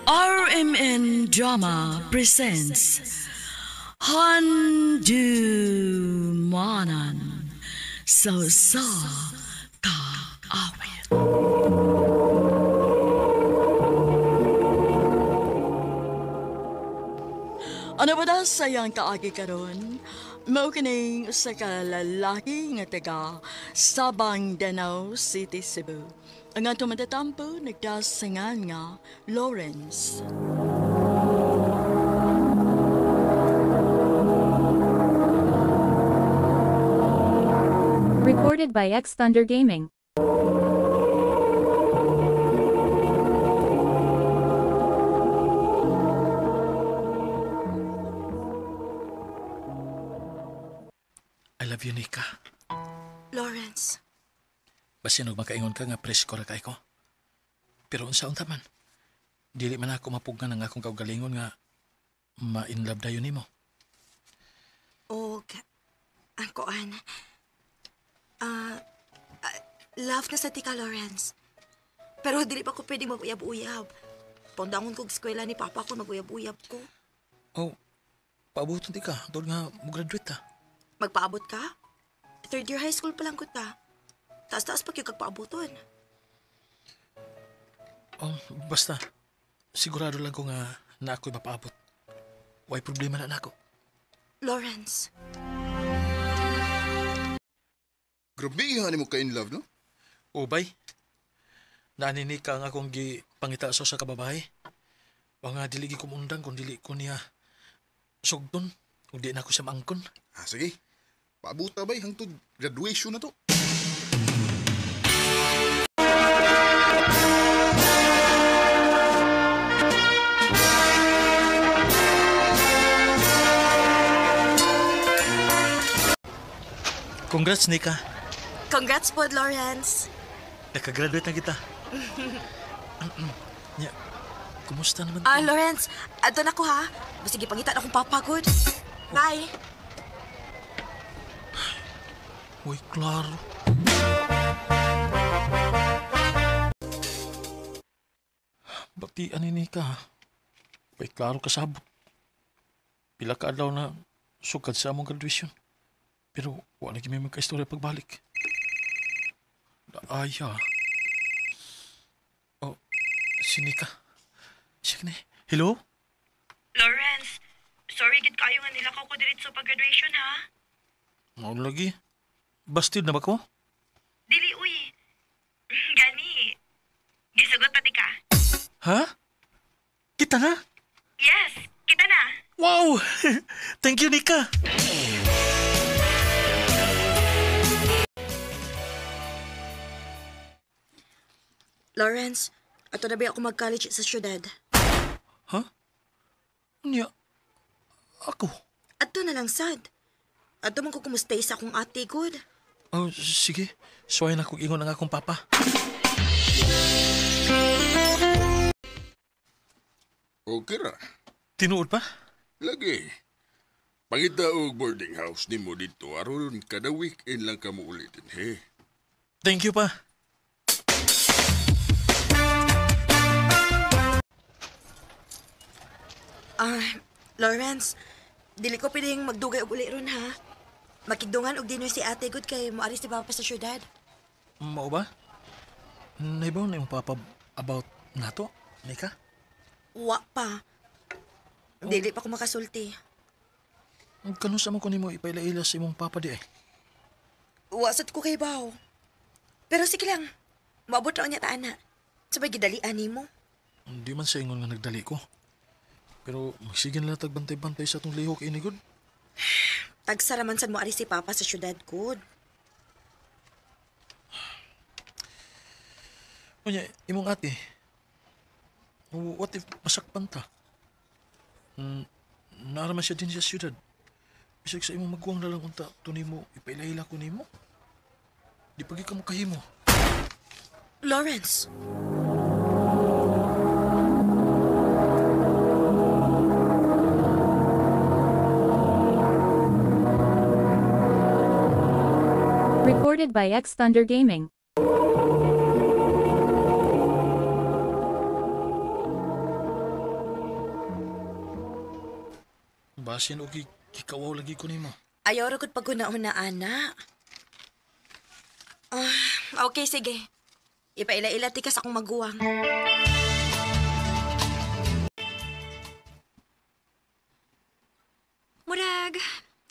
RMN Drama presents Handumanan Sa Kaawit. Ano ba daw sayang kaagi karon? Mao kining usa ka lalaki nga taga Sabang Danau City, Cebu. Ang atong matatampo nagdasangan nga Lawrence. Recorded by X Thunder Gaming. I love you, Nika. Lawrence, Basin og makaingon ka nga presko ra kay ko. Pero unsaon taman? Dili man ako mapugnan ang akong kaugalingon nga ma-inlove dayon nimo. og ang koan. Love na sa tika, Lawrence. Pero dili pa ko pwedeng mag-uyab-uyab. Pandangon kong eskwela ni Papa ko mag-uyab-uyab ko. Oh, paabuton ti ka. Doon nga mo-graduate ta. Magpaabot ka? Third year high school pa lang ko ta. Taas-taas pa kayo kagpaaboton. Oh, basta. Sigurado lang ko nga na ako'y mapaabot. Way problema na nako. Lawrence, Grabe, hani mo ka-in love, no? Ubay. Nanini ka nga akong gipangita sa kababae. O nga dili gi kumundang kung dili ko niya sugdon. Kung di na ako siya maangkon. Sige. Paabuta ba'y hangtod graduation na to? Congrats, Nika. congrats po, Lawrence. Nakagraduate na kita. Nya, kumusta naman ko? Lawrence, ato na ko ha. Sige, pangita na akong papagod. Bye. Uy, klaro. Bakti ani Nika? Uy, klaro kasabot. Pila ka adlaw na sukad sa among graduation. Pero wala lagi may magka-istorya pagbalik. Daaya. Oh, si Nika. Siya na. Hello? Lawrence, sorry gid kayo nga nilakaw ko diretso pag graduation ha. Ano lagi? Bastid na ba ko? Dili uy. Gani. Gisugot pati ka. Ha? Kita na? Yes, kita na. Wow! Thank you, Nika. Lawrence, ato na ba ako mag-college sa syudad? Ha? Niya, ako? Ato na lang sad. Ato man ko kumustay sa akong ate, good. Oh, sige. Suwayan ako ingon ng akong papa. Okay ra. Tinuod pa? Lagi. Pangita og boarding house ni mo dito aron kada weekend lang ka mo ulitin, he. Thank you pa. Lawrence, dili ko pwedeng magdugay og uli ron ha. Makigdungan og dinner si ate, good kay moaris si Papa sa syudad. Mao ba? Naibaw na yung papa about nato, Nika? Wa pa. Dili pa ko makasulti. Kano sa mo ko nimo ipaila-ila sa imong papa di eh? Wasat ko kay Bao. Pero sige lang, maabot raw niya taana. Sabay gidalian nimo. Hindi man sa ingon nga nagdali ko. Pero magsige na lang tagbantay-bantay sa itong lihok inigod. Tagsaraman sad mo ari si Papa sa syudad, good. Kunya, imong ate, what if masakpan ta? Naaraman siya din sa siyudad. Bisag sa imong magkuwang na lang unta, ito nimo, ipailahila ko nimo. Di pagi ka mo kahimo. Lawrence. Recorded by X Thunder Gaming. Basin o kikawaw lagi ko nimo. Ayaw ra gud paguna-una, ana. Okay, sige. Ipaila-ila ti ka sa akong maguwang. Murag,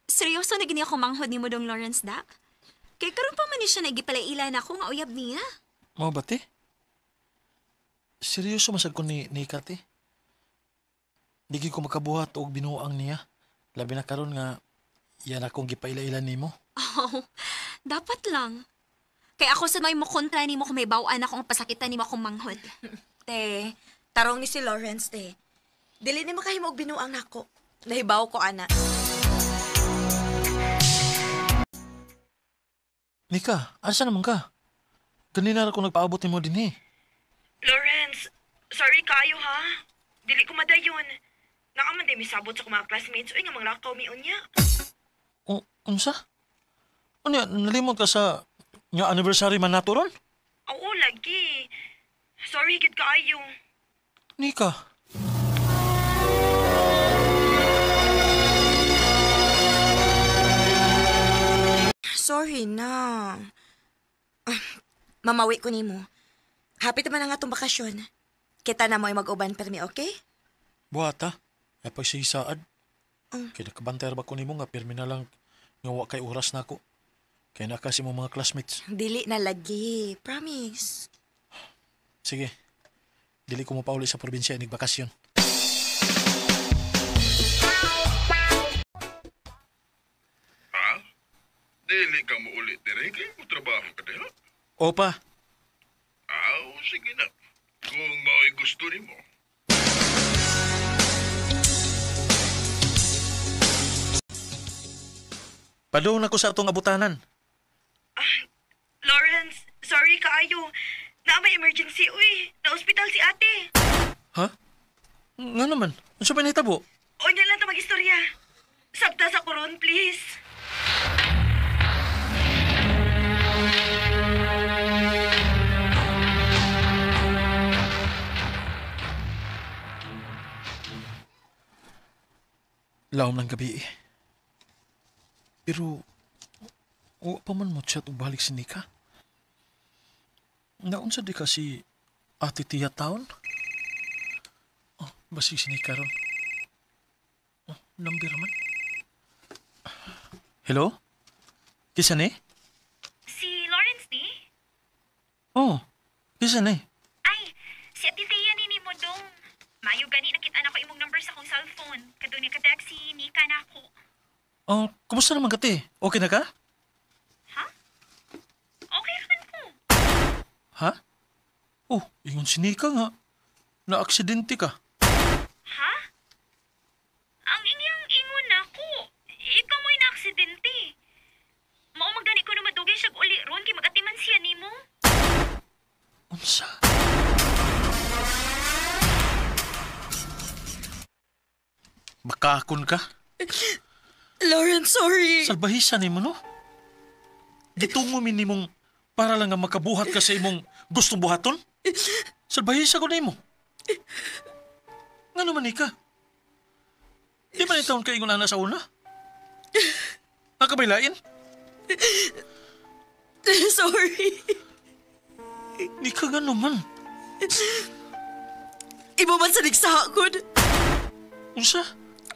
seryoso na gini ako manghod ni mo dong Lawrence da? Kay karon pa man ni siya nagipalaila na ako nga uyab niya. Mao ba, te? Seryoso masag ko ni Kat, eh. Di ko makabuhat og binuang niya. Labi na karon nga yan akong gipaila-ila nimo. Oh, dapat lang. Kay ako sa may mo kontra ni mo kung may bawaan akong pasakitan ni mo akong manghod. Te, tarong ni si Lawrence, te. Dili ni makahimo og binuang nako. Nahibaw ko, ana. Nika, asa naman ka? Kanina ra ko nagpaabot nimo din eh. Lawrence, sorry kayo ha. Dili ko madayon. Nakaman din misabot sa mga classmates. Uy, nga mga lakaw mi unya. Unsa? Unya, nalimot ka sa nga anniversary man nato ron? Oo, lagi. Sorry, gid kayo. Nika, Sorry na. Mamawi ko nimo. Happy naman ang atong bakasyon. Kita na mo ay mag-uban permi, okay? buhat ha. Ay pagsisaad. Kaya nakabantay ba ko nimo nga pirmi na lang nga wa kay oras na ako. Kaya nakasi mo mga classmates. Dili na lagi. Promise. Sige. Dili ko mapauli sa probinsya inig bakasyon. Ha? Dili ka mo ulit dire kay mo trabaho ka diha. Opa, Sige na. Kung mao'y gusto nimo. padung na ko sa atong abutanan. Lawrence, sorry kaayo. Na may emergency, uy. Na-hospital si ate. Ha? Nga naman. Ano sa panitabo? O niya lang ito mag-istorya. Sabta sa koron, please. Laom ng gabi eh. Pero, wa pa man mo chat o balik si Nika. Naunsa di ka si Ate Tia taon? Oh, basi si Nika ron. Oh, number man. Hello? Kisa ni? Si Lawrence ni? Oh, kisa ni? Ay, si Ate Thea ni mo dong. Mayo gani nakita na ko imong number sa akong cellphone. Kadun niya ka si Nika na ako. Oh, kumusta naman ka, te? Okay na ka? Ha? Okay naman ko. Ha? Oh, ingon si Nika nga. Na-aksidente ka. Ha? Ang inyang ingon na ko. Ikaw mo'y na-aksidente. Mao magani ko na madugay siya uli ron kay magatiman siya nimo. Unsa? Makakon ka? Lawrence, sorry. Salbahisan ni mo, no? Gitungo mi nimong para lang nga makabuhat ka sa imong gustong buhaton? Salbahisa ko na imo. Nga naman ika? Di ba ni taon ka ingon na sa una? Nakabaylain? Sorry. Di ka nga naman. Imo man sa nagsakod. Unsa?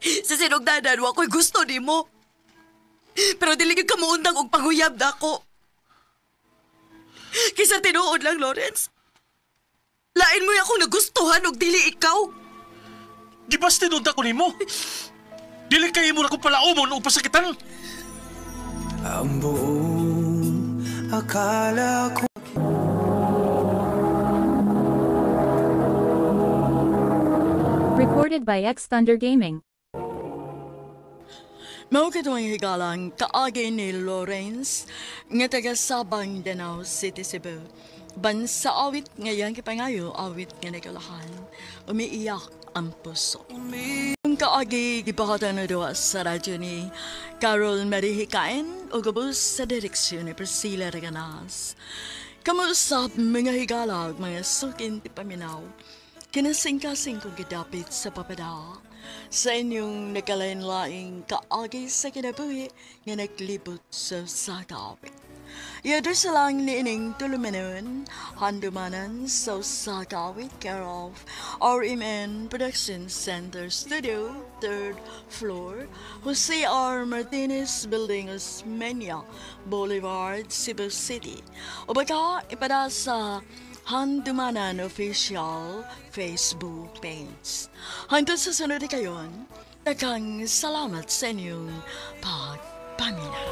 Sa sinugdanan, wa ko'y gusto ni mo. Pero dili ka muundang og panguyab na ako. Kisa tinuod lang, Lawrence. Lain mo akong nagustuhan og dili ikaw. Di ba tinunta ko ni mo? Dili kayo mo na kong palaumon o pasakitan. Ang buong akala ko Recorded by X Thunder Gaming. Mao katuwang higalang kaagi ni Lawrence nga taga Sabang Danau City, Cebu. Bansa awit ngayon kipangayo awit nga nagalahan. Umiiyak ang puso. Ang kaagi gipakatan na doon sa radyo ni Carol Marihikain o gabos sa direksyon ni Priscilla Reganas. Kamusap mga higalag, mga sukin ti paminaw. Kinasing-kasing kong gidapit sa papada sa inyong nagkalain-laing kaagi sa kinabuhi nga naglibot sa sakawit. Yador sa lang ni ining tulumanon, handumanan sa sakawit care of RMN Production Center Studio, 3rd floor, Jose R. Martinez Building, Osmeña Boulevard, Cebu City. O baka ipada sa Handumanan Official Facebook page. Hangtod sa sunod na kayon, daghang salamat sa inyong pagpaminaw.